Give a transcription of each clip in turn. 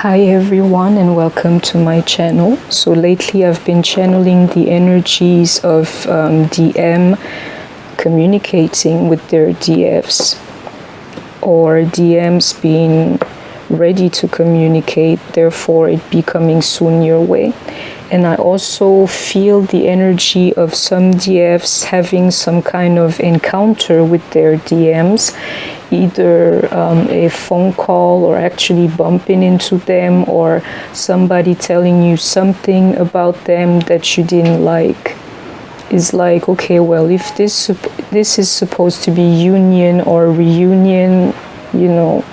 Hi everyone and welcome to my channel. So lately I've been channeling the energies of DM communicating with their DFs, or DMs being ready to communicate, therefore it becoming soon your way. And I also feel the energy of some DFs having some kind of encounter with their DMs, either a phone call or actually bumping into them, or somebody telling you something about them that you didn't like. Is like, okay, well, if this is supposed to be union or reunion, you know,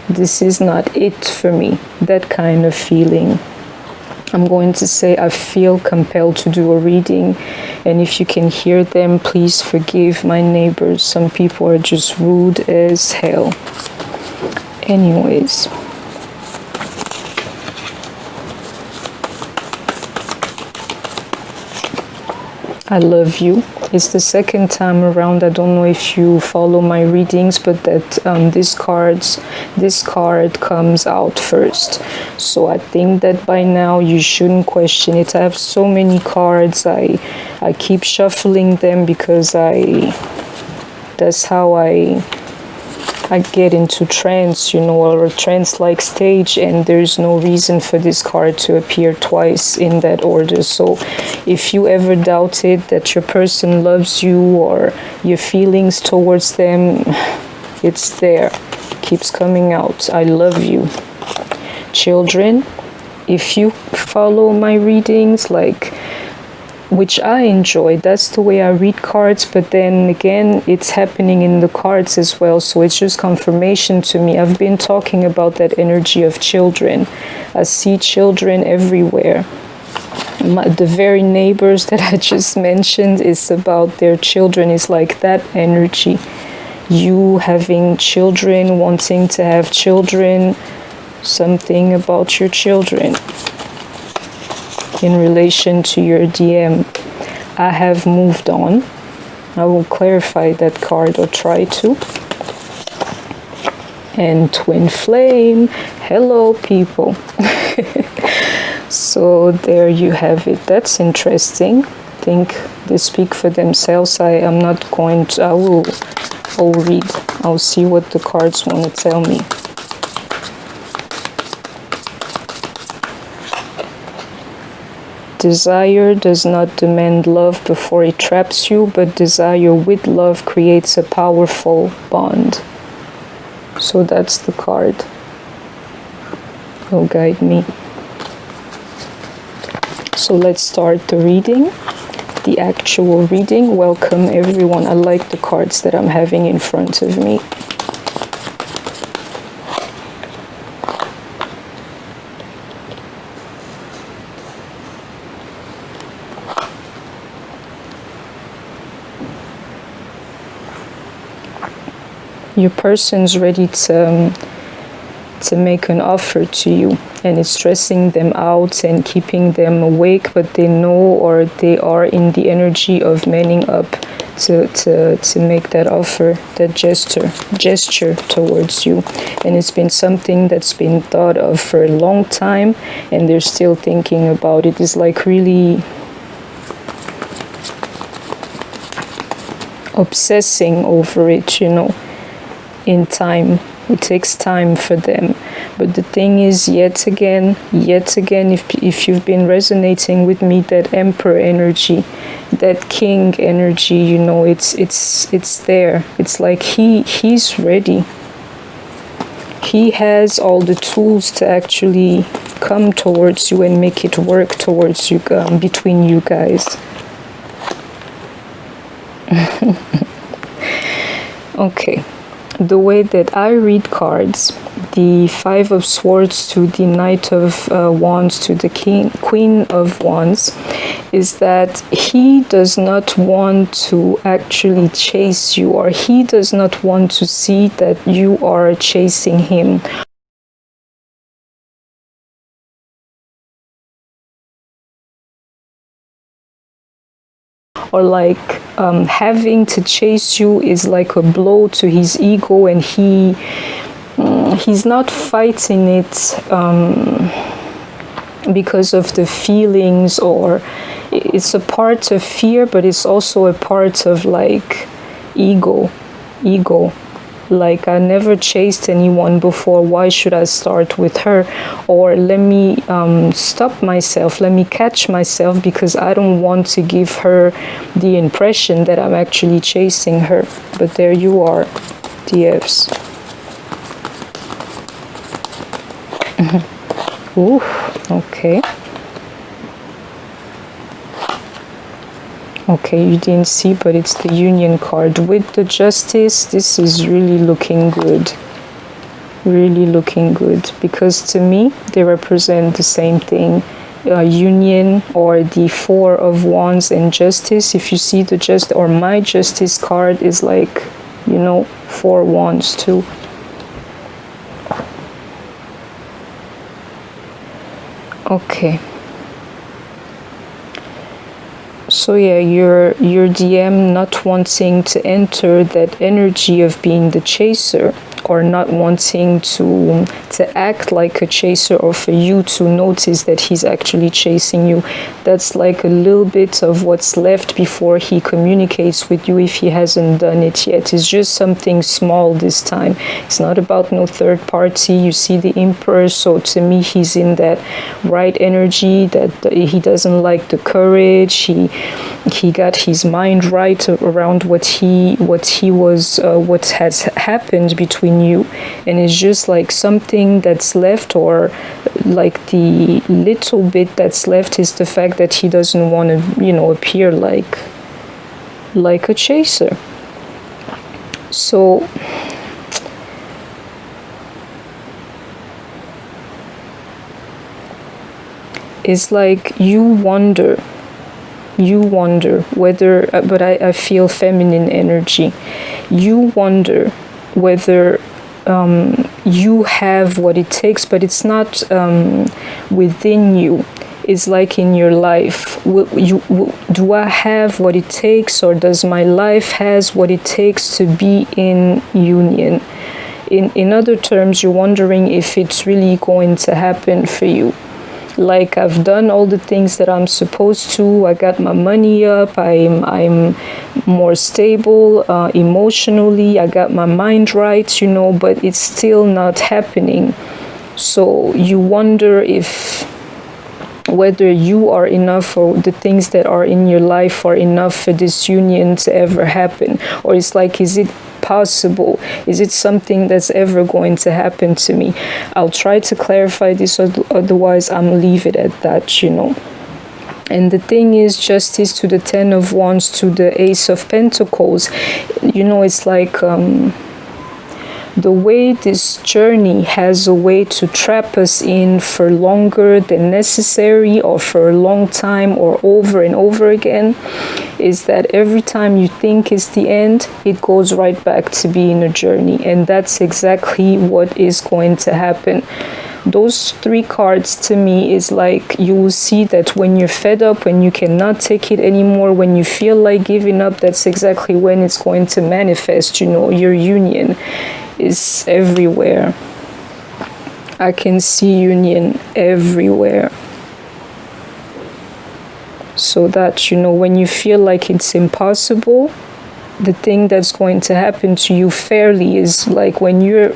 this is not it for me. That kind of feeling. I'm going to say I feel compelled to do a reading, and if you can hear them, please forgive my neighbors. Some people are just rude as hell. Anyways, I love you. It's the second time around. I don't know if you follow my readings, but that this card comes out first. So I think that by now you shouldn't question it. I have so many cards. I keep shuffling them because that's how I get into trance, you know, or a trance-like stage, and there's no reason for this card to appear twice in that order. So if you ever doubted that your person loves you or your feelings towards them, it's there. Keeps coming out. I love you. Children, if you follow my readings, which I enjoy, that's the way I read cards, but then again, it's happening in the cards as well, so it's just confirmation to me. I've been talking about that energy of children. I see children everywhere. The very neighbors that I just mentioned is about their children. It's like that energy. You having children, wanting to have children, something about your children in relation to your DM. I have moved on. I will clarify that card, or try to. And twin flame. Hello people. So there you have it. That's interesting. I think they speak for themselves. I'm not going to, I'll read. I'll see what the cards want to tell me. Desire does not demand love before it traps you, but desire with love creates a powerful bond. So that's the card. Will guide me. So let's start the reading, the actual reading. Welcome everyone. I like the cards that I'm having in front of me. Your person's ready to make an offer to you, and it's stressing them out and keeping them awake, but they know, or they are in the energy of manning up to make that offer, that gesture towards you. And it's been something that's been thought of for a long time, and they're still thinking about it. It's like really obsessing over it, you know. In time, it takes time for them. But the thing is, yet again, if you've been resonating with me, that emperor energy, that king energy, you know, it's there. It's like he's ready. He has all the tools to actually come towards you and make it work towards you, between you guys. Okay. The way that I read cards, the Five of Swords to the Knight of Wands to the Queen of Wands, is that he does not want to actually chase you, or he does not want to see that you are chasing him. Or like having to chase you is like a blow to his ego, and he's not fighting it because of the feelings, or it's a part of fear, but it's also a part of like ego. Like, I never chased anyone before, why should I start with her? Or let me stop myself, let me catch myself, because I don't want to give her the impression that I'm actually chasing her. But there you are, the Fs. Ooh, okay. Okay, you didn't see, but it's the Union card. With the Justice, this is really looking good. Really looking good. Because to me, they represent the same thing. Union, or the Four of Wands, and Justice. If you see the or my Justice card is like, you know, 4 Wands too. Okay. So yeah, your DM not wanting to enter that energy of being the chaser, or not wanting to act like a chaser, or for you to notice that he's actually chasing you. That's like a little bit of what's left before he communicates with you, if he hasn't done it yet. It's just something small this time. It's not about no third party. You see the Emperor, so to me he's in that right energy, that he doesn't like the courage. He got his mind right around what has happened between you, and it's just like something that's left, or like the little bit that's left is the fact that he doesn't want to, you know, appear like a chaser. So it's like you wonder whether, but I feel feminine energy. You wonder whether you have what it takes, but it's not within you. It's like in your life. Do I have what it takes, or does my life has what it takes to be in union? In other terms, you're wondering if it's really going to happen for you. Like, I've done all the things that I'm supposed to. I got my money up. I'm more stable emotionally. I got my mind right, you know, but it's still not happening. So you wonder whether you are enough, or the things that are in your life are enough for this union to ever happen. Or it's like, is it possible? Is it something that's ever going to happen to me? I'll try to clarify this, otherwise I'm leave it at that, you know. And the thing is, Justice to the Ten of Wands to the Ace of Pentacles, you know, it's like the way this journey has a way to trap us in for longer than necessary, or for a long time, or over and over again, is that every time you think is the end, it goes right back to being a journey. And that's exactly what is going to happen. Those 3 cards to me is like, you will see that when you're fed up, when you cannot take it anymore, when you feel like giving up, that's exactly when it's going to manifest. You know, your union is everywhere. I can see union everywhere. So that, you know, when you feel like it's impossible, the thing that's going to happen to you fairly is like when you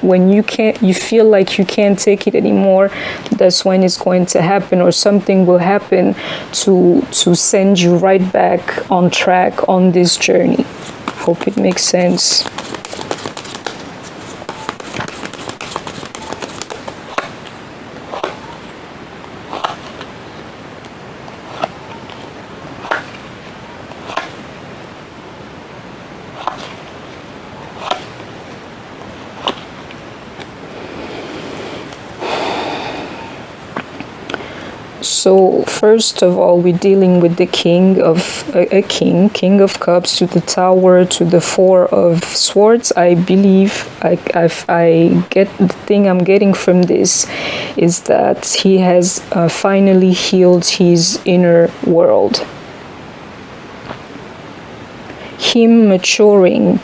feel like you can't take it anymore, that's when it's going to happen, or something will happen to send you right back on track on this journey. Hope it makes sense. So first of all, we're dealing with the king of of cups, to the Tower, to the 4 of swords. I believe I get the thing I'm getting from this is that he has finally healed his inner world. Him maturing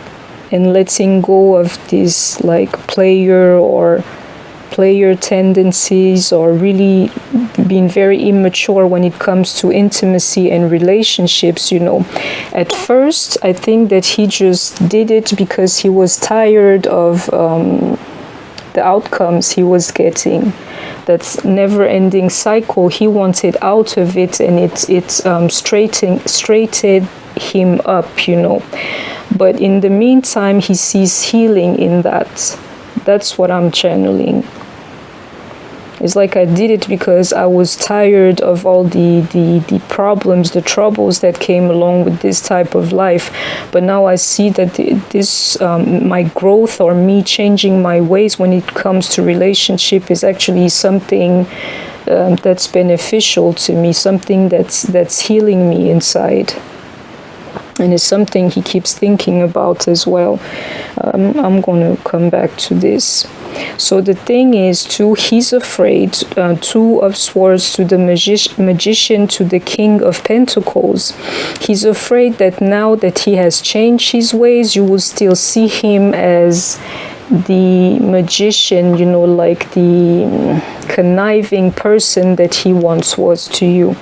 and letting go of this like player tendencies, or really being very immature when it comes to intimacy and relationships. At first I think that he just did it because he was tired of the outcomes he was getting. That's never-ending cycle. He wanted out of it, and it's straightened him up, But in the meantime, he sees healing in that. That's what I'm channeling. It's like I did it because I was tired of all the problems, the troubles that came along with this type of life. But now I see that my growth, or me changing my ways when it comes to relationship, is actually something that's beneficial to me, something that's healing me inside. And it's something he keeps thinking about as well. I'm going to come back to this. So the thing is, too, he's afraid. Two of Swords to the Magician to the King of Pentacles. He's afraid that now that he has changed his ways, you will still see him as the magician, like the conniving person that he once was to you.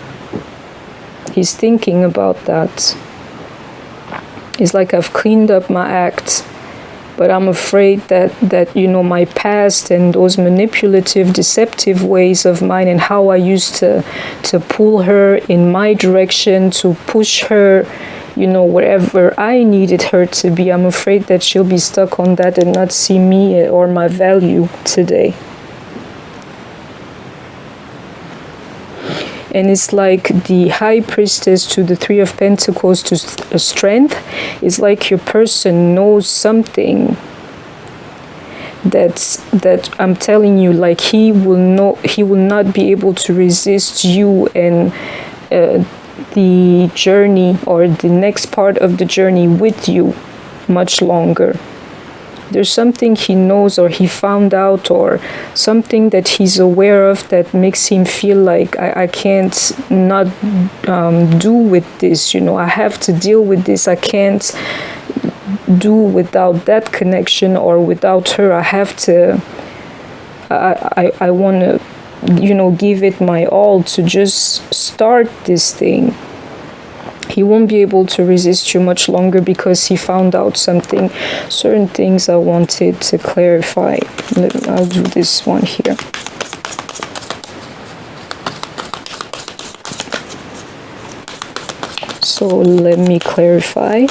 He's thinking about that. It's like I've cleaned up my act, but I'm afraid that my past and those manipulative, deceptive ways of mine, and how I used to pull her in my direction, to push her, wherever I needed her to be. I'm afraid that she'll be stuck on that and not see me or my value today. And it's like the High Priestess to the Three of Pentacles to Strength. It's like your person knows something that I'm telling you, like he will not be able to resist you and the journey, or the next part of the journey with you, much longer. There's something he knows, or he found out, or something that he's aware of that makes him feel like I can't not do with this. I have to deal with this. I can't do without that connection, or without her. I have to. I want to, give it my all to just start this thing. He won't be able to resist you much longer because he found out something. Certain things I wanted to clarify. I'll do this one here. So let me clarify.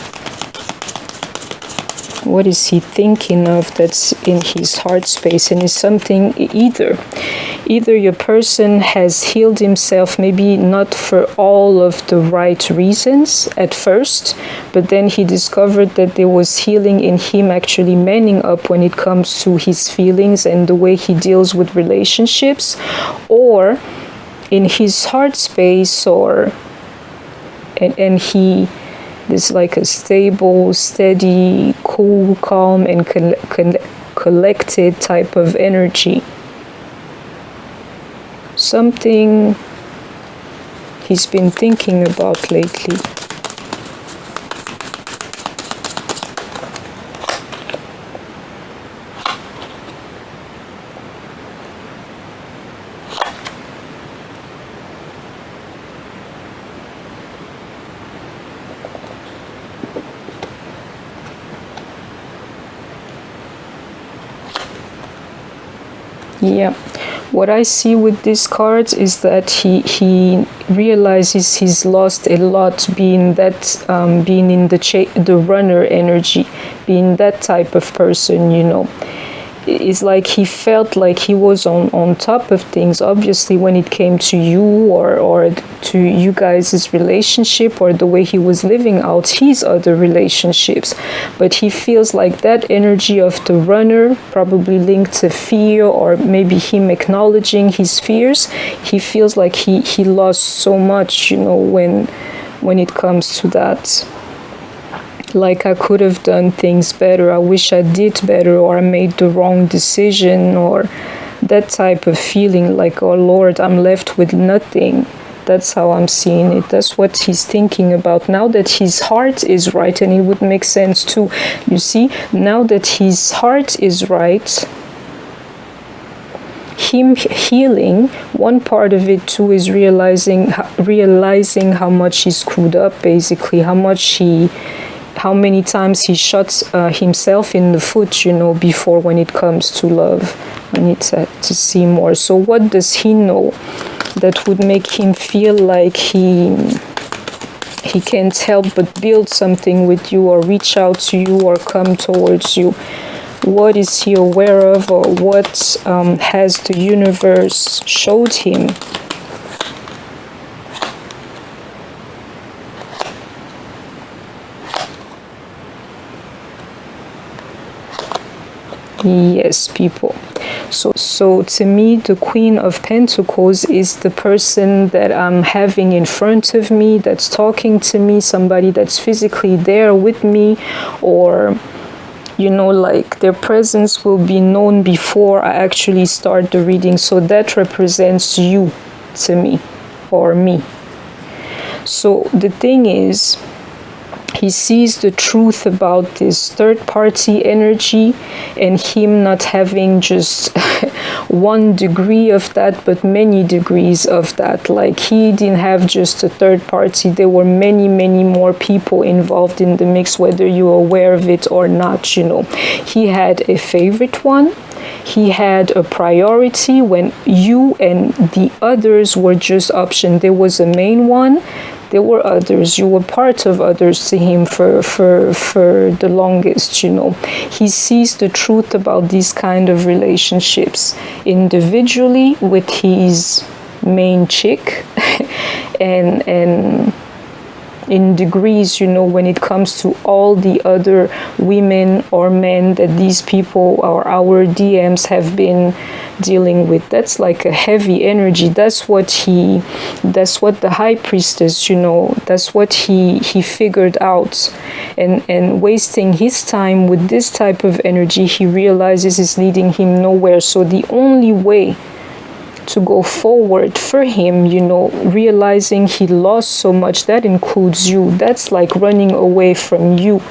What is he thinking of that's in his heart space? And it's something either your person has healed himself, maybe not for all of the right reasons at first, but then he discovered that there was healing in him actually manning up when it comes to his feelings and the way he deals with relationships, or in his heart space, and he is like a stable, steady, cool, calm, and collected type of energy. Something he's been thinking about lately. Yeah, what I see with these cards is that he realizes he's lost a lot being in the runner energy, being that type of person, It's like he felt like he was on top of things, obviously, when it came to you or to you guys' relationship, or the way he was living out his other relationships. But he feels like that energy of the runner, probably linked to fear, or maybe him acknowledging his fears, he feels like he lost so much, when it comes to that. Like, I could have done things better, I wish I did better, or I made the wrong decision, or that type of feeling like, oh Lord, I'm left with nothing. That's how I'm seeing it. That's what he's thinking about. Now that his heart is right, and it would make sense too. You see, now that his heart is right, him healing, one part of it too is realizing how much he screwed up, basically, how many times he shot himself in the foot, you know, before when it comes to love. I need to see more. So what does he know that would make him feel like he can't help but build something with you, or reach out to you, or come towards you? What is he aware of, or what has the universe showed him? Yes, people. So to me, the Queen of Pentacles is the person that I'm having in front of me, that's talking to me, somebody that's physically there with me, or, you know, like their presence will be known before I actually start the reading. So that represents you to me, or me. So the thing is, he sees the truth about this third-party energy, and him not having just 1 degree of that, but many degrees of that. Like, he didn't have just a third party. There were many, many more people involved in the mix, whether you're aware of it or not, you know. He had a favorite one. He had a priority when you and the others were just options. There was a main one. There were others. You were part of others to him for the longest, you know. He sees the truth about these kind of relationships individually with his main chick, and in degrees, you know, when it comes to all the other women or men that these people or our DMs have been dealing with. That's like a heavy energy. That's what the High Priestess, you know, that's what he figured out. And wasting his time with this type of energy, he realizes is leading him nowhere. So the only way to go forward for him, you know, realizing he lost so much, that includes you. That's like running away from you.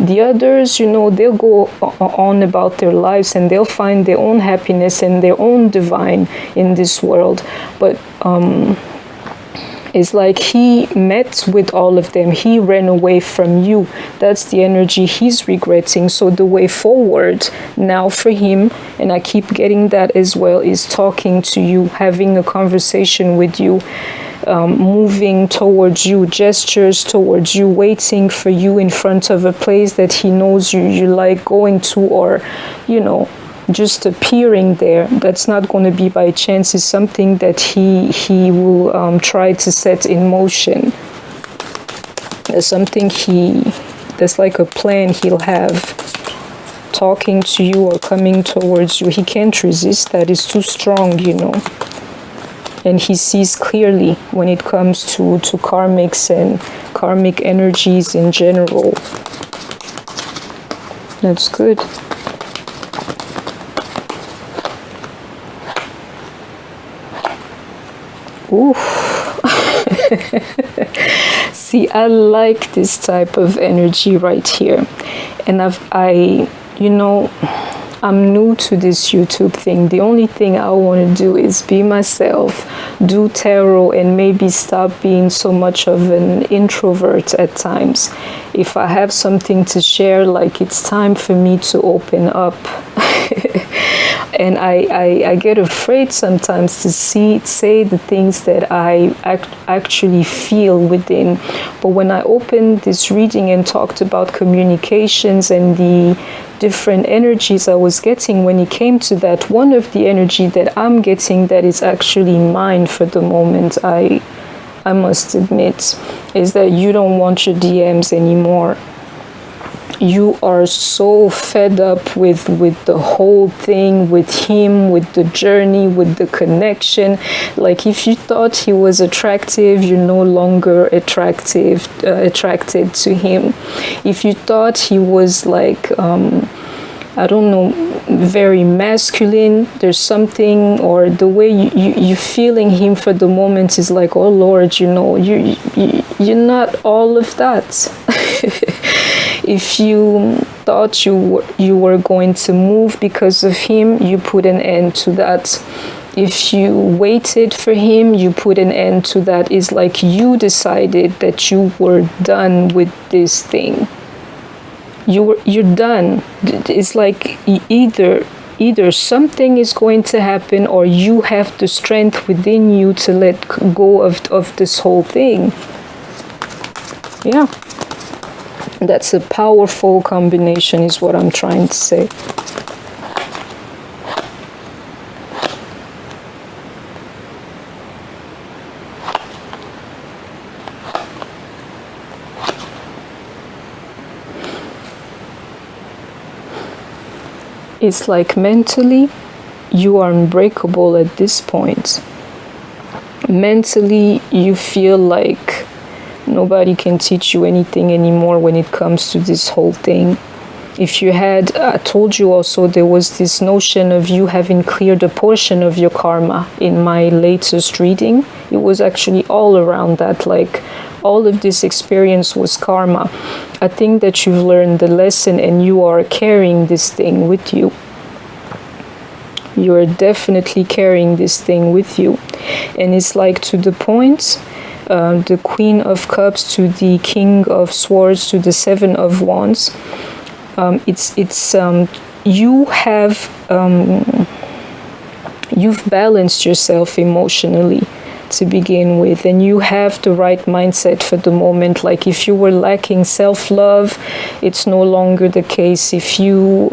The others, you know, they'll go on about their lives and they'll find their own happiness and their own divine in this world. But it's like he met with all of them. He ran away from you. That's the energy he's regretting. So the way forward now for him, and I keep getting that as well, is talking to you, having a conversation with you, moving towards you, gestures towards you, waiting for you in front of a place that he knows you like going to, or, you know, just appearing there. That's not going to be by chance. It's something that he will try to set in motion. There's something that's like a plan he'll have, talking to you or coming towards you. He can't resist that. It's too strong, you know. And he sees clearly when it comes to karmics and karmic energies in general. That's good. Ooh. See, I like this type of energy right here. And you know, I'm new to this YouTube thing. The only thing I want to do is be myself, do tarot, and maybe stop being so much of an introvert at times. If I have something to share, like, it's time for me to open up. And I get afraid sometimes to say the things that I actually feel within. But when I opened this reading and talked about communications and the different energies I was getting, when it came to that, one of the energy that I'm getting that is actually mine for the moment, I must admit, is that you don't want your DMs anymore. You are so fed up with the whole thing, with him, with the journey, with the connection. Like, if you thought he was attractive, you're no longer attracted to him. If you thought he was like I don't know, very masculine. There's something, or the way you feeling him for the moment is like, oh Lord, you know, you're not all of that. If you thought you were going to move because of him, you put an end to that. If you waited for him, you put an end to that. It's like you decided that you were done with this thing. You're done. It's like either something is going to happen, or you have the strength within you to let go of this whole thing. Yeah. That's a powerful combination, is what I'm trying to say. It's like mentally, you are unbreakable at this point. Mentally, you feel like nobody can teach you anything anymore when it comes to this whole thing. If you had, I told you also, there was this notion of you having cleared a portion of your karma in my latest reading. It was actually all around that, like all of this experience was karma. I think that you've learned the lesson and you are carrying this thing with you. You're definitely carrying this thing with you. And it's like to the point, the Queen of Cups to the King of Swords to the Seven of Wands. You've balanced yourself emotionally to begin with, and you have the right mindset for the moment. Like if you were lacking self-love, it's no longer the case. If you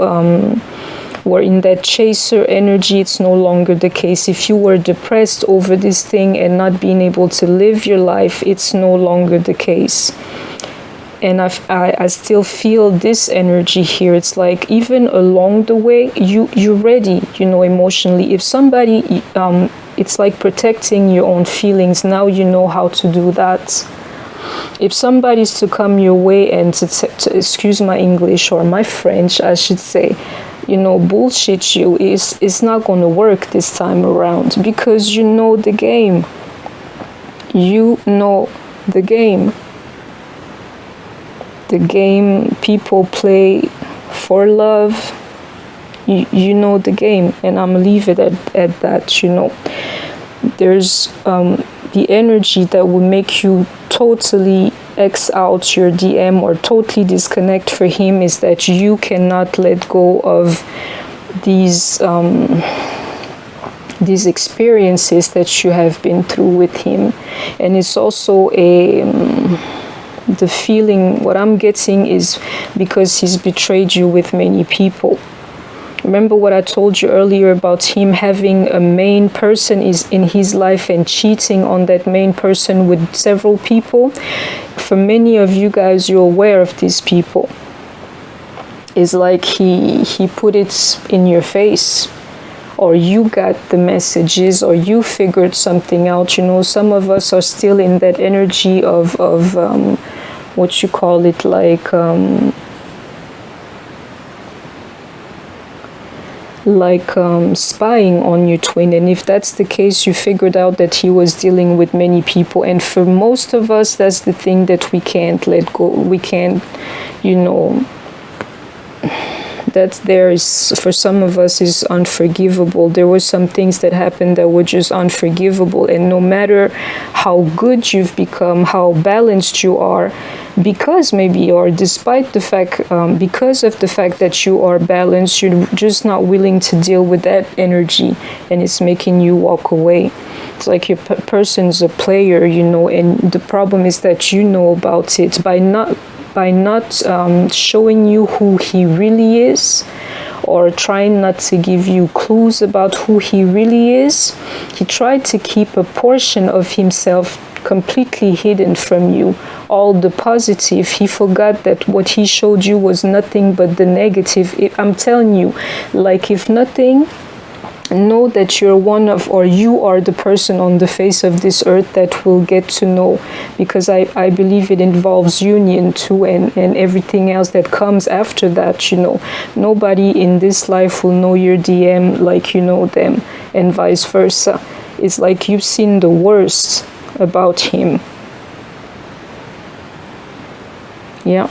were in that chaser energy, it's no longer the case. If you were depressed over this thing and not being able to live your life, it's no longer the case. And I still feel this energy here. It's like even along the way, you're ready, you know, emotionally. If somebody, it's like protecting your own feelings. Now you know how to do that. If somebody's to come your way and to excuse my English or my French, I should say, you know, bullshit you, it's not going to work this time around, because you know the game. You know the game. The game people play for love, you know the game, and I'm gonna leave it at that. You know, there's the energy that will make you totally X out your DM or totally disconnect for him is that you cannot let go of these experiences that you have been through with him. And it's also the feeling, what I'm getting is because he's betrayed you with many people. Remember what I told you earlier about him having a main person is in his life and cheating on that main person with several people. For many of you guys, you're aware of these people. It's like he put it in your face, or you got the messages, or you figured something out. You know, some of us are still in that energy of what you call it, like spying on your twin. And if that's the case, you figured out that he was dealing with many people. And for most of us, that's the thing that we can't let go. We can't, you know, that there is, for some of us, is unforgivable. There were some things that happened that were just unforgivable. And no matter how good you've become, how balanced you are, because maybe, or despite the fact, because of the fact that you are balanced, you're just not willing to deal with that energy, and it's making you walk away. It's like your person's a player, you know, and the problem is that you know about it by not showing you who he really is, or trying not to give you clues about who he really is. He tried to keep a portion of himself completely hidden from you, all the positive. He forgot that what he showed you was nothing but the negative. I'm telling you, like if nothing, know that you're one of, or you are the person on the face of this earth that will get to know, because I believe it involves union too, and everything else that comes after that, you know. Nobody in this life will know your DM like you know them, and vice versa. It's like you've seen the worst about him. Yeah.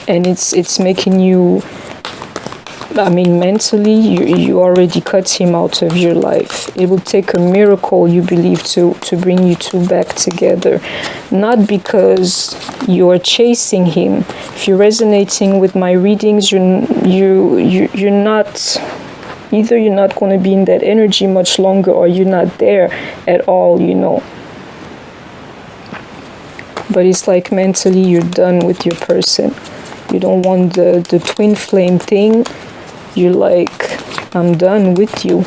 And it's making you, I mean, mentally, you already cut him out of your life. It will take a miracle, you believe, to bring you two back together. Not because you're chasing him. If you're resonating with my readings, you're not, either you're not going to be in that energy much longer, or you're not there at all, you know. But it's like mentally you're done with your person. You don't want the twin flame thing. You're like, I'm done with you.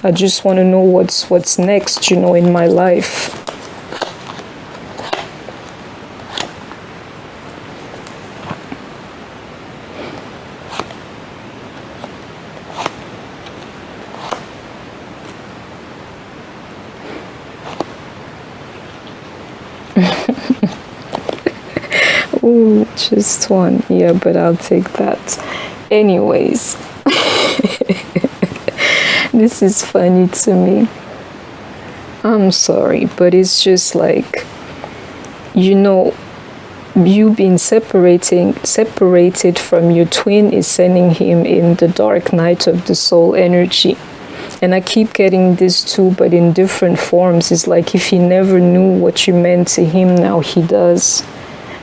I just want to know what's next, you know, in my life. Ooh, just one. Yeah, but I'll take that. Anyways. This is funny to me. I'm sorry, but it's just like, you know, you being separated from your twin is sending him in the dark night of the soul energy. And I keep getting this too, but in different forms. It's like if he never knew what you meant to him, now he does.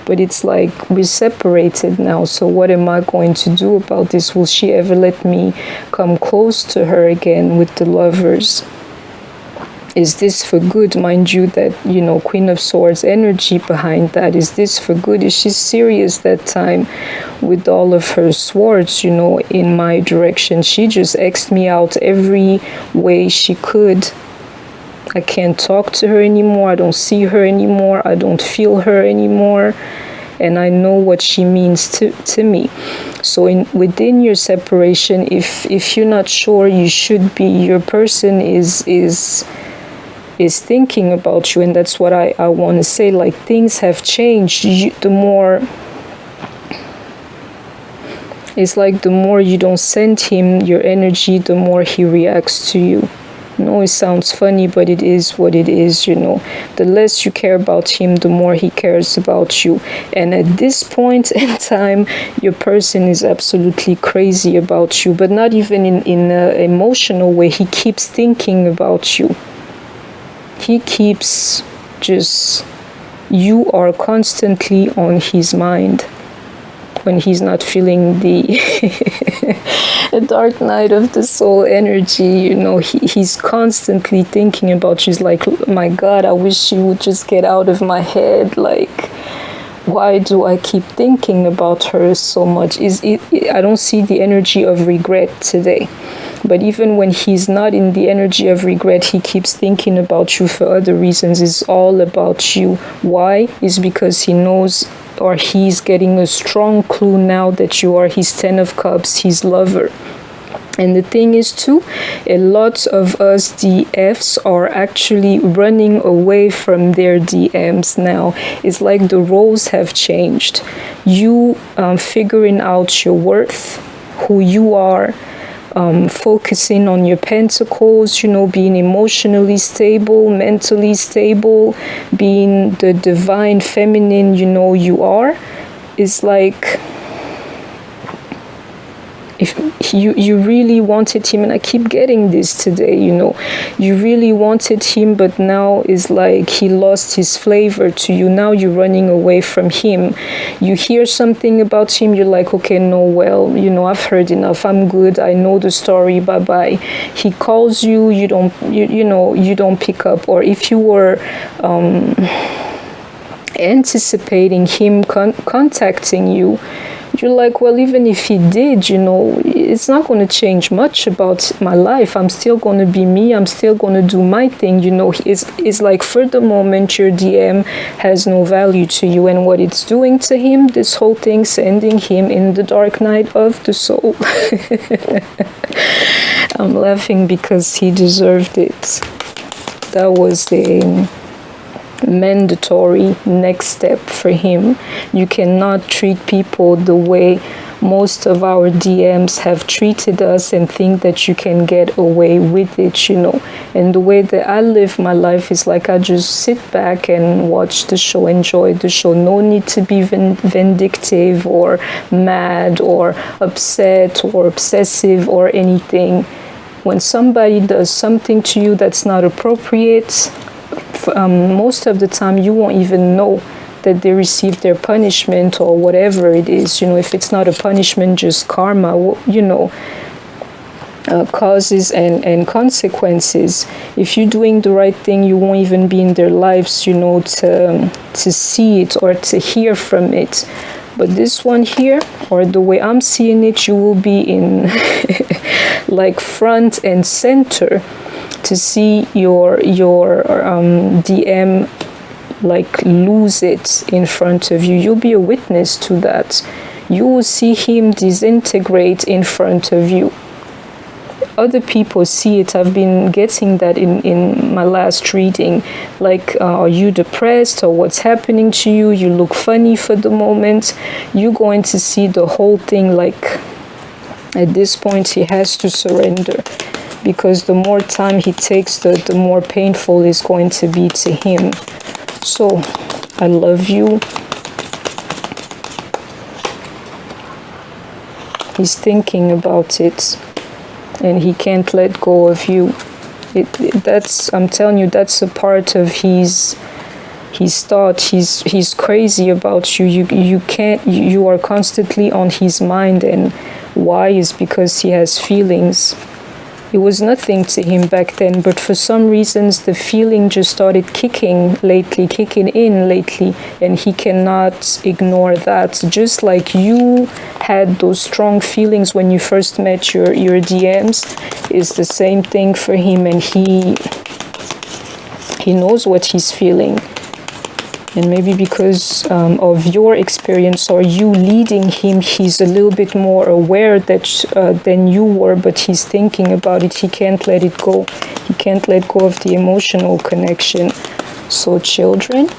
But it's like we're separated now, so what am I going to do about this? Will she ever let me come close to her again with the lovers? Is this for good? Mind you, that, you know, Queen of Swords energy behind that. Is this for good? Is she serious that time with all of her swords, you know, in my direction? She just X'd me out every way she could. I can't talk to her anymore. I don't see her anymore. I don't feel her anymore. And I know what she means to me. So within your separation, if you're not sure, you should be. Your person is thinking about you, and that's what I want to say. Like, things have changed. The more, it's like the more you don't send him your energy, the more he reacts to you. No, it sounds funny, but it is what it is, you know. The less you care about him, the more he cares about you. And at this point in time, your person is absolutely crazy about you, but not even in an emotional way. He keeps thinking about you. He keeps just, you are constantly on his mind. When he's not feeling the the dark night of the soul energy, you know, he's constantly thinking about you. He's like, my God, I wish she would just get out of my head. Like, why do I keep thinking about her so much? I don't see the energy of regret today. But even when he's not in the energy of regret, he keeps thinking about you for other reasons. It's all about you. Why? It's because he knows, or he's getting a strong clue now that you are his 10 of Cups, his lover. And the thing is too, a lot of us DFs are actually running away from their DMs now. It's like the roles have changed. You figuring out your worth, who you are, focusing on your pentacles, you know, being emotionally stable, mentally stable, being the divine feminine, you know, you are. It's like, if you really wanted him, and I keep getting this today, you know, you really wanted him, but now it's like he lost his flavor to you. Now you're running away from him. You hear something about him, you're like, okay, no, well, you know, I've heard enough, I'm good, I know the story, bye-bye. He calls you, you don't pick up. Or if you were anticipating him contacting you, you're like, well, even if he did, you know, it's not going to change much about my life. I'm still going to be me. I'm still going to do my thing. You know, it's like for the moment your DM has no value to you, and what it's doing to him, this whole thing, sending him in the dark night of the soul. I'm laughing because he deserved it. That was a mandatory next step for him. You cannot treat people the way most of our DMs have treated us and think that you can get away with it, you know. And the way that I live my life is like I just sit back and watch the show, enjoy the show. No need to be vindictive or mad or upset or obsessive or anything. When somebody does something to you that's not appropriate, most of the time you won't even know that they received their punishment or whatever it is. You know, if it's not a punishment, just karma, you know, causes and consequences. If you're doing the right thing, you won't even be in their lives, you know, to see it or to hear from it. But this one here, or the way I'm seeing it, you will be in like front and center to see your DM like lose it in front of you. You'll be a witness to that. You will see him disintegrate in front of you. Other people see it. I've been getting that in my last reading. Like, are you depressed or what's happening to you? You look funny for the moment. You're going to see the whole thing. Like, at this point, he has to surrender. Because the more time he takes, the more painful it's going to be to him. So, I love you. He's thinking about it, and he can't let go of you. That's, I'm telling you, that's a part of his thought. He's crazy about you. You are constantly on his mind, and why is because he has feelings. It was nothing to him back then, but for some reasons the feeling just started kicking in lately, and he cannot ignore that. Just like you had those strong feelings when you first met your DMs, is the same thing for him, and he knows what he's feeling. And maybe because of your experience or you leading him, he's a little bit more aware that than you were, but he's thinking about it. He can't let it go. He can't let go of the emotional connection. So children,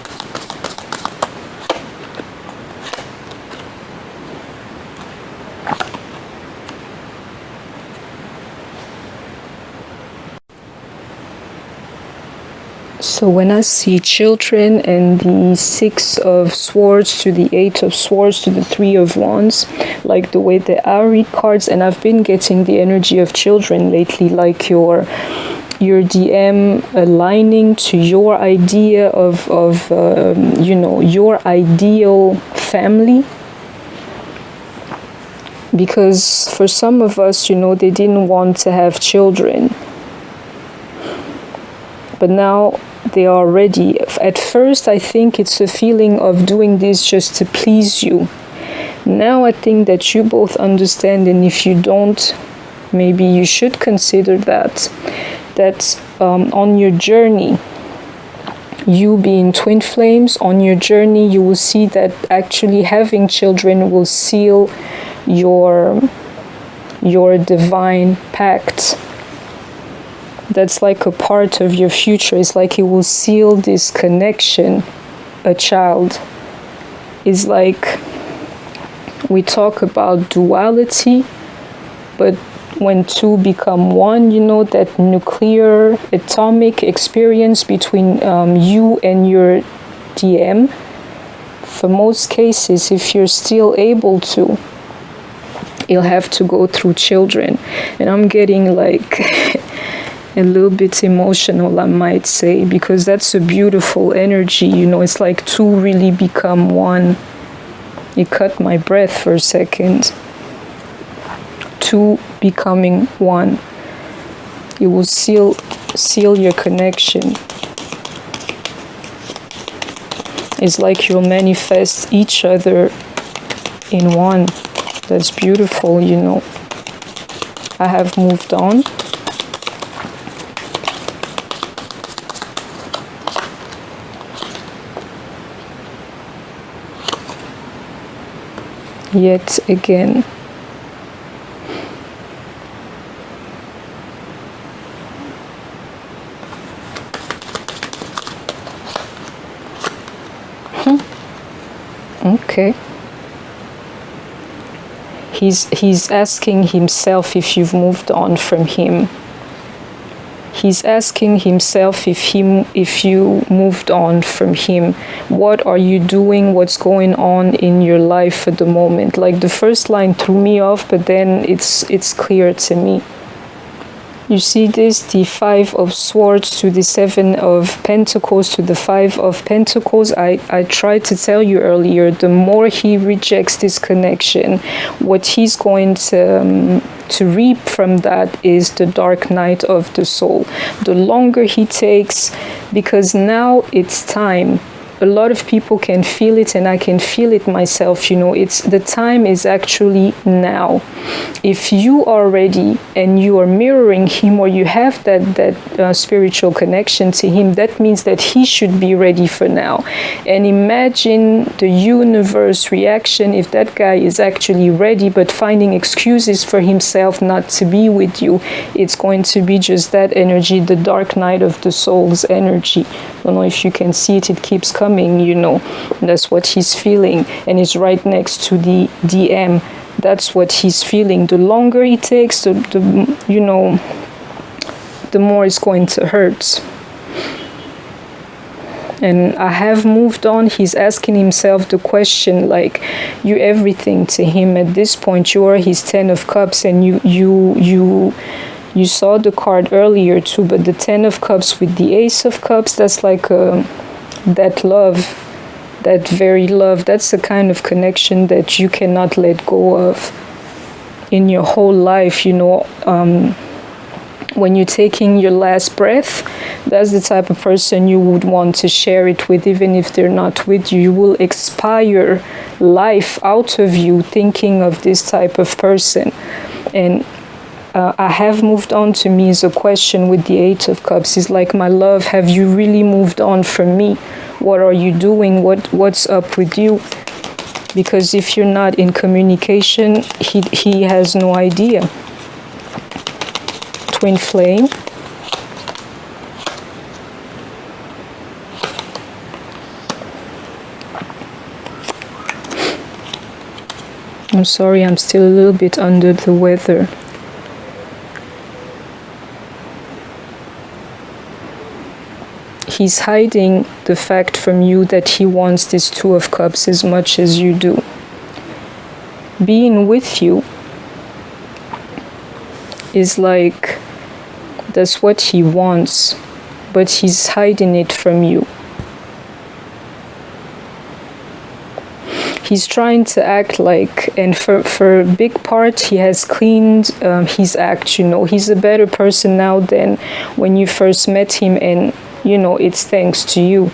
so when I see children and the 6 of Swords to the 8 of Swords to the 3 of Wands, like the way that I read cards, and I've been getting the energy of children lately, like your DM aligning to your idea of you know, your ideal family. Because for some of us, you know, they didn't want to have children, but now they are ready. At first, I think it's a feeling of doing this just to please you. Now I think that you both understand, and if you don't, maybe you should consider that on your journey, you being twin flames, on your journey you will see that actually having children will seal your divine pact. That's like a part of your future. It's like it will seal this connection. A child is like, we talk about duality, but when two become one, you know, that nuclear atomic experience between you and your DM, for most cases, if you're still able to, you'll have to go through children. And I'm getting like a little bit emotional, I might say, because that's a beautiful energy, you know. It's like two really become one. It cut my breath for a second. Two becoming one. It will seal your connection. It's like you'll manifest each other in one. That's beautiful, you know. I have moved on. Yet again. Okay. He's asking himself if you've moved on from him. He's asking himself if you moved on from him. What are you doing? What's going on in your life at the moment? Like the first line threw me off, but then it's clear to me. You see this, the 5 of Swords to the 7 of Pentacles to the 5 of Pentacles. I tried to tell you earlier, the more he rejects this connection, what he's going to reap from that is the dark night of the soul. The longer he takes, because now it's time. A lot of people can feel it, and I can feel it myself, you know. It's the time is actually now. If you are ready and you are mirroring him, or you have that spiritual connection to him, that means that he should be ready for now. And imagine the universe reaction if that guy is actually ready but finding excuses for himself not to be with you. It's going to be just that energy, the dark night of the soul's energy. I don't know if you can see it, it keeps coming. You know, that's what he's feeling, and it's right next to the DM. That's what he's feeling. The longer it takes, the you know, the more it's going to hurt. And I have moved on. He's asking himself the question, like, you're everything to him at this point. You are his 10 of Cups, and you saw the card earlier too, but the 10 of Cups with the Ace of Cups, that's like that love, that very love, that's the kind of connection that you cannot let go of in your whole life, you know. When you're taking your last breath, that's the type of person you would want to share it with, even if they're not with you. You will expire life out of you thinking of this type of person. And I have moved on to me is a question with the 8 of Cups. It's like, my love, have you really moved on from me? What are you doing? What's up with you? Because if you're not in communication, he has no idea. Twin flame. I'm sorry, I'm still a little bit under the weather. He's hiding the fact from you that he wants this 2 of Cups as much as you do. Being with you is like, that's what he wants, but he's hiding it from you. He's trying to act like, and for a big part, he has cleaned his act, you know. He's a better person now than when you first met him, and you know, it's thanks to you.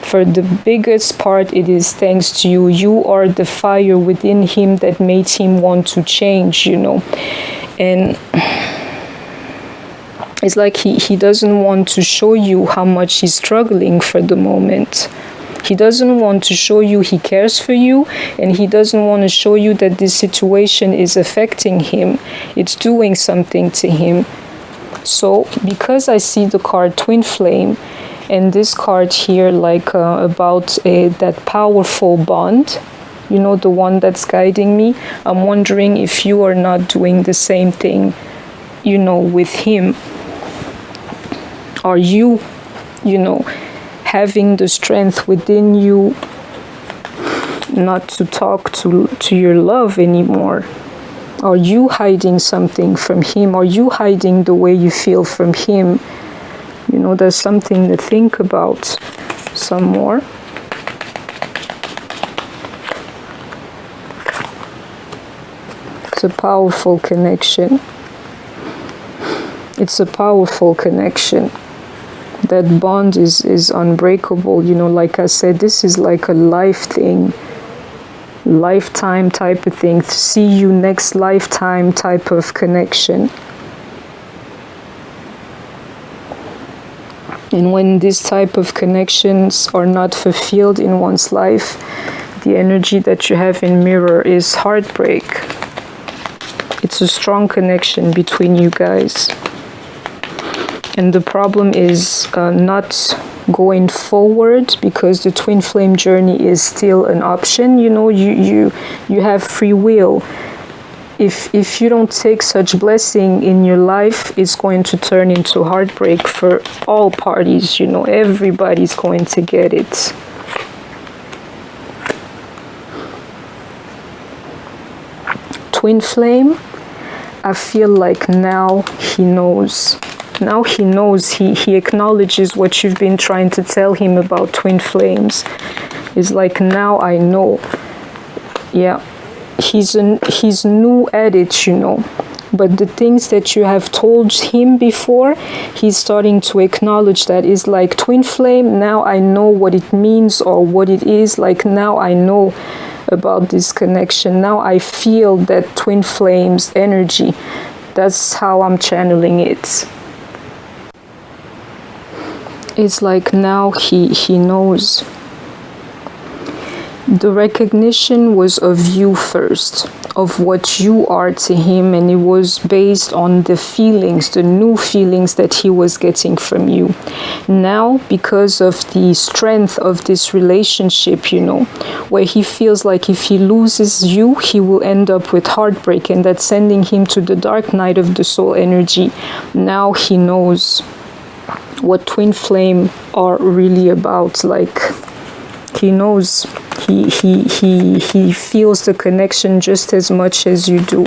For the biggest part, it is thanks to you. You are the fire within him that made him want to change, you know. And it's like he doesn't want to show you how much he's struggling for the moment. He doesn't want to show you he cares for you, and he doesn't want to show you that this situation is affecting him. It's doing something to him. So, because I see the card Twin Flame, and this card here, like about that powerful bond, you know, the one that's guiding me, I'm wondering if you are not doing the same thing, you know, with him. Are you, you know, having the strength within you not to talk to your love anymore? Are you hiding something from him? Are you hiding the way you feel from him? You know, there's something to think about some more. It's a powerful connection. It's a powerful connection. That bond is unbreakable. You know, like I said, this is like a life thing. lifetime type of thing, see you next lifetime type of connection. And when these type of connections are not fulfilled in one's life, the energy that you have in mirror is heartbreak. It's a strong connection between you guys. And the problem is not going forward, because the twin flame journey is still an option. You know, you have free will. If you don't take such blessing in your life, it's going to turn into heartbreak for all parties. You know, everybody's going to get it. Twin flame, I feel like now he knows. Now he knows, he acknowledges what you've been trying to tell him about twin flames. It's like, now I know. Yeah, he's new at it, you know. But the things that you have told him before, he's starting to acknowledge that. It's like, twin flame, now I know what it means or what it is. Like, now I know about this connection. Now I feel that twin flames energy. That's how I'm channeling it. It's like now he knows. The recognition was of you first, of what you are to him, and it was based on the feelings, the new feelings that he was getting from you. Now, because of the strength of this relationship, you know, where he feels like if he loses you, he will end up with heartbreak, and that's sending him to the dark night of the soul energy. Now he knows what twin flame are really about. Like, he knows. He feels the connection just as much as you do.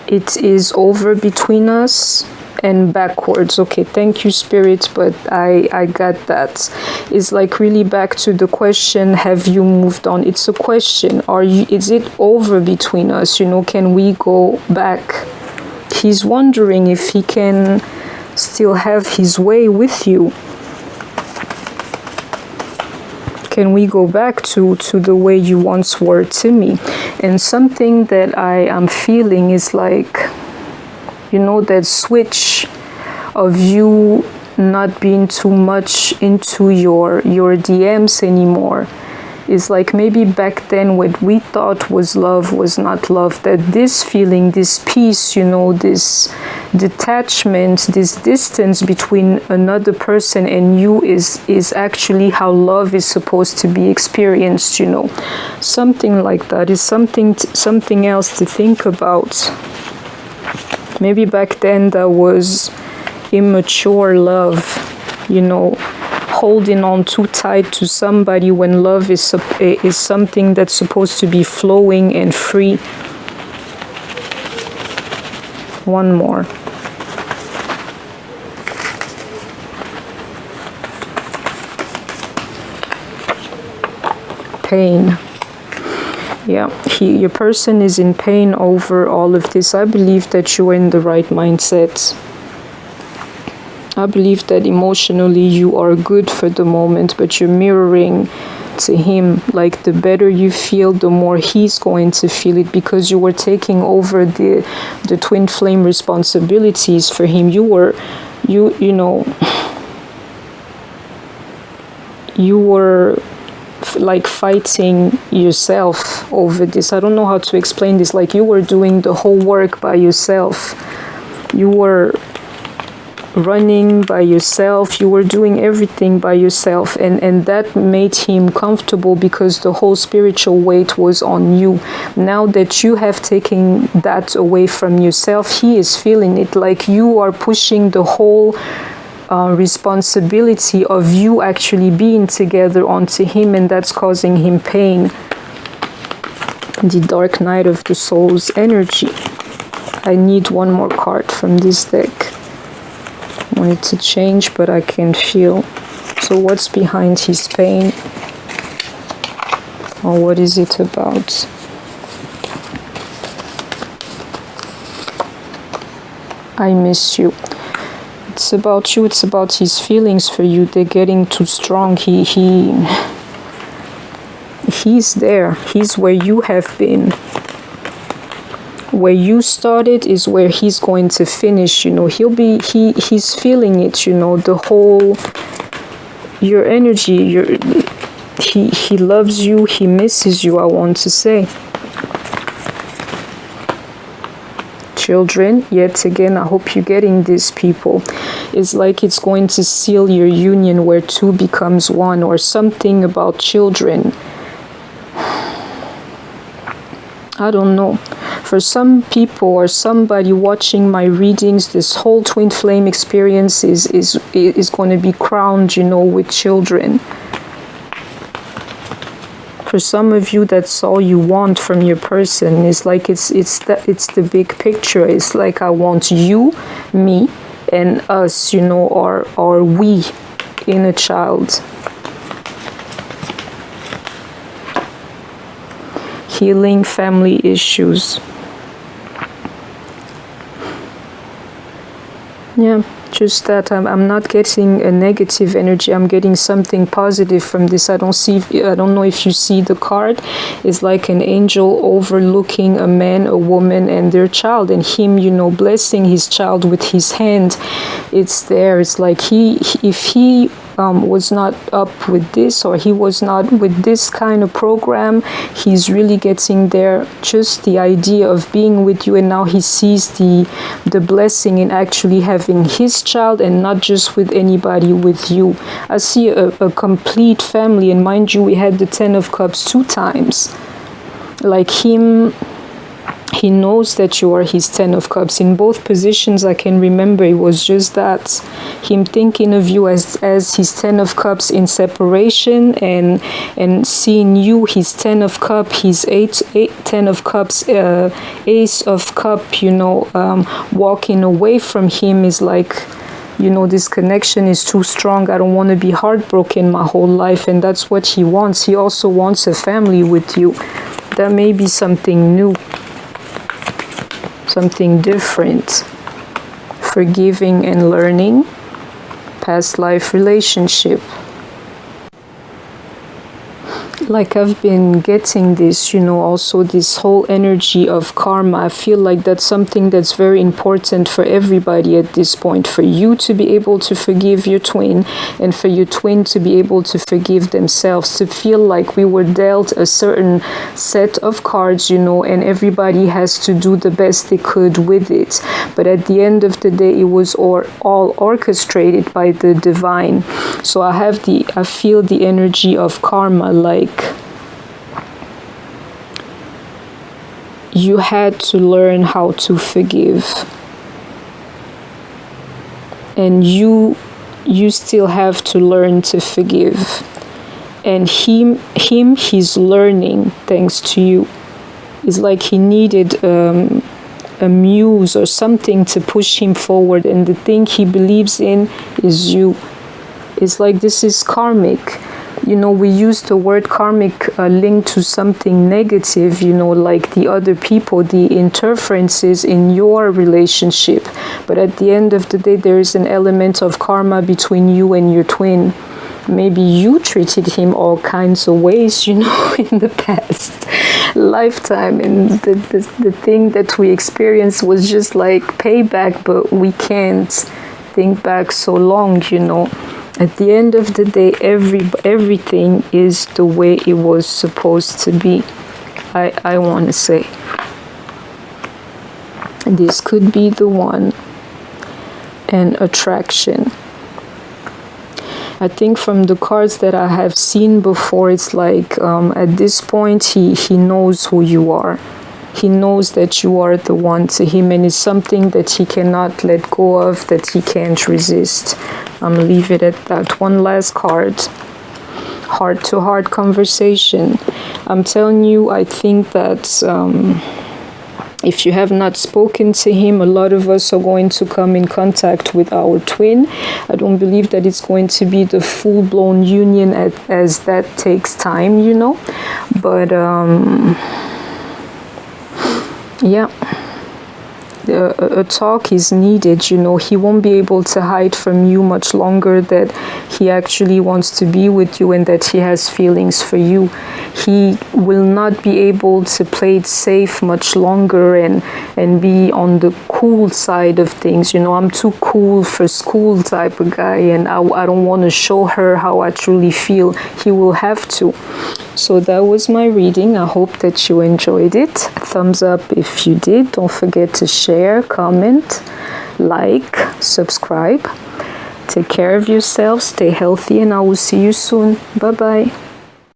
It is over between us and backwards. Okay, thank you, Spirit, but I got that. It's like really back to the question, have you moved on? It's a question. Is it over between us? You know, can we go back? He's wondering if he can still have his way with you. Can we go back to the way you once were to me? And something that I am feeling is like, you know, that switch of you not being too much into your DMs anymore. It's like maybe back then what we thought was love was not love. That this feeling, this peace, you know, this detachment, this distance between another person and you is actually how love is supposed to be experienced, you know. Something like that is something else to think about. Maybe back then that was immature love, you know, holding on too tight to somebody when love is something that's supposed to be flowing and free. One more. Pain. Yeah, your person is in pain over all of this. I believe that you're in the right mindset. I believe that emotionally you are good for the moment, but you're mirroring to him. Like, the better you feel, the more he's going to feel it, because you were taking over the twin flame responsibilities for him. You were like fighting yourself over this. I don't know how to explain this. Like, you were doing the whole work by yourself. You were running by yourself, you were doing everything by yourself, and that made him comfortable because the whole spiritual weight was on you. Now that you have taken that away from yourself, he is feeling it. Like, you are pushing the whole responsibility of you actually being together onto him, and that's causing him pain. The dark night of the soul's energy. I need one more card from this deck. I want it to change, but I can feel. So what's behind his pain? Or what is it about? I miss you. It's about you. It's about his feelings for you. They're getting too strong. He's there. He's where you have been. Where you started is where he's going to finish. You know, he's feeling it. You know, the whole your energy. He loves you. He misses you. I want to say. Children, yet again, I hope you're getting this, people. It's like it's going to seal your union where two becomes one, or something about children. I don't know. For some people or somebody watching my readings, this whole twin flame experience is going to be crowned, you know, with children. For some of you, that's all you want from your person. It's like it's the big picture. It's like I want you, me, and us, you know, or we in a child. Healing family issues. Yeah, just that I'm not getting a negative energy. I'm getting something positive from this. I don't know if you see the card. It's like an angel overlooking a man, a woman, and their child, and him, you know, blessing his child with his hand. It's there. It's like if he was not up with this, or he was not with this kind of program, he's really getting there. Just the idea of being with you, and now he sees the blessing in actually having his child, and not just with anybody, with you. I see a complete family, and mind you, we had the 10 of Cups 2 times. Like he knows that you are his 10 of Cups. In both positions, I can remember it was just that. Him thinking of you as his 10 of Cups in separation, and seeing you, his 10 of Cups, his 10 of Cups, Ace of Cup, you know, walking away from him is like, you know, this connection is too strong. I don't want to be heartbroken my whole life, and that's what he wants. He also wants a family with you. That may be something new. Something different. Forgiving and learning. Past life relationship. Like I've been getting this, you know, also this whole energy of karma. I feel like that's something that's very important for everybody at this point. For you to be able to forgive your twin, and for your twin to be able to forgive themselves. To feel like we were dealt a certain set of cards, you know, and everybody has to do the best they could with it. But at the end of the day, it was all orchestrated by the divine. So I feel the energy of karma, like you had to learn how to forgive, and you still have to learn to forgive, and he's learning thanks to you. It's like he needed a muse or something to push him forward, and the thing he believes in is you. It's like this is karmic. You know, we use the word karmic linked to something negative, you know, like the other people, the interferences in your relationship. But at the end of the day, there is an element of karma between you and your twin. Maybe you treated him all kinds of ways, you know, in the past lifetime, and the thing that we experienced was just like payback, but we can't think back so long, you know. At the end of the day, everything is the way it was supposed to be. I want to say. This could be the one. And attraction. I think from the cards that I have seen before, it's like at this point, he knows who you are. He knows that you are the one to him, and it's something that he cannot let go of, that he can't resist. I'm going to leave it at that. One last card. Heart-to-heart conversation. I'm telling you, I think that if you have not spoken to him, a lot of us are going to come in contact with our twin. I don't believe that it's going to be the full-blown union as that takes time, you know. But yeah, a talk is needed. You know, he won't be able to hide from you much longer that he actually wants to be with you and that he has feelings for you. He will not be able to play it safe much longer and be on the cool side of things. You know, I'm too cool for school type of guy, and I don't want to show her how I truly feel. He will have to. So that was my reading. I hope that you enjoyed it. Thumbs up if you did. Don't forget to share, comment, like, subscribe. Take care of yourself, stay healthy, and I will see you soon. Bye bye.